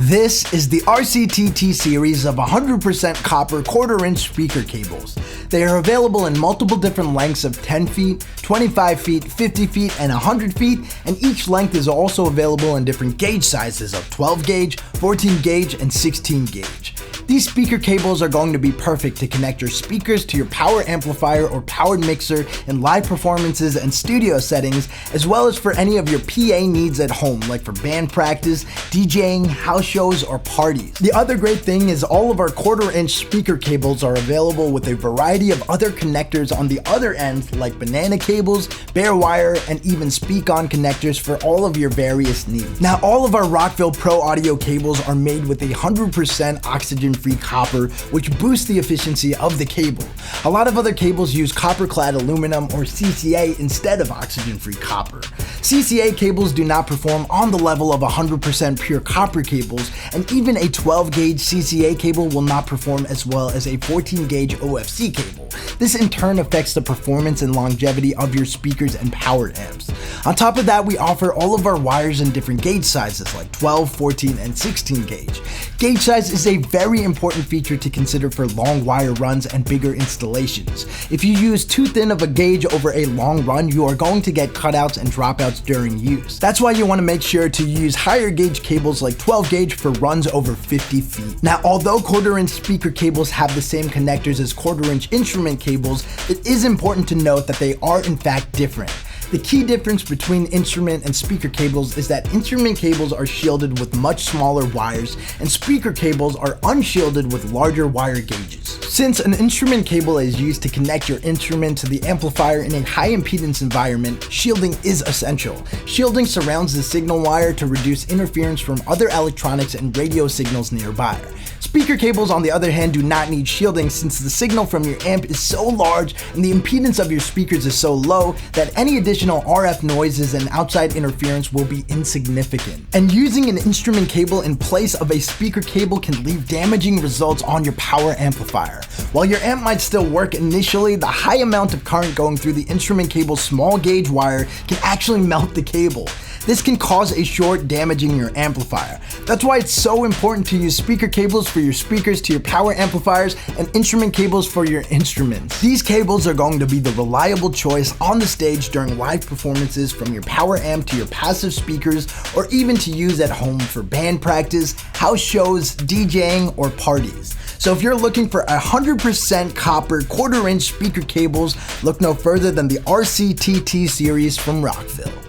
This is the RCTT series of 100% copper quarter-inch speaker cables. They are available in multiple different lengths of 10 feet, 25 feet, 50 feet, and 100 feet, and each length is also available in different gauge sizes of 12 gauge, 14 gauge, and 16 gauge. These speaker cables are going to be perfect to connect your speakers to your power amplifier or powered mixer in live performances and studio settings, as well as for any of your PA needs at home, like for band practice, DJing, house shows, or parties. The other great thing is all of our quarter-inch speaker cables are available with a variety of other connectors on the other end, like banana cables, bare wire, and even speak-on connectors for all of your various needs. Now, all of our Rockville Pro audio cables are made with 100% oxygen-free copper, which boosts the efficiency of the cable. A lot of other cables use copper-clad aluminum or CCA instead of oxygen-free copper. CCA cables do not perform on the level of 100% pure copper cables, and even a 12-gauge CCA cable will not perform as well as a 14-gauge OFC cable. This in turn affects the performance and longevity of your speakers and powered amps. On top of that, we offer all of our wires in different gauge sizes like 12, 14, and 16 gauge. Gauge size is a very important feature to consider for long wire runs and bigger installations. If you use too thin of a gauge over a long run, you are going to get cutouts and dropouts during use. That's why you want to make sure to use higher gauge cables like 12 gauge for runs over 50 feet. Now, although quarter-inch speaker cables have the same connectors as quarter-inch instrument cables, it is important to note that they are in fact different. The key difference between instrument and speaker cables is that instrument cables are shielded with much smaller wires, and speaker cables are unshielded with larger wire gauges. Since an instrument cable is used to connect your instrument to the amplifier in a high impedance environment, shielding is essential. Shielding surrounds the signal wire to reduce interference from other electronics and radio signals nearby. Speaker cables, on the other hand, do not need shielding since the signal from your amp is so large and the impedance of your speakers is so low that any additional RF noises and outside interference will be insignificant. And using an instrument cable in place of a speaker cable can leave damaging results on your power amplifier. While your amp might still work initially, the high amount of current going through the instrument cable's small gauge wire can actually melt the cable. This can cause a short, damaging your amplifier. That's why it's so important to use speaker cables for your speakers to your power amplifiers and instrument cables for your instruments. These cables are going to be the reliable choice on the stage during live performances, from your power amp to your passive speakers, or even to use at home for band practice, house shows, DJing, or parties. So if you're looking for 100% copper quarter-inch speaker cables, look no further than the RCTT series from Rockville.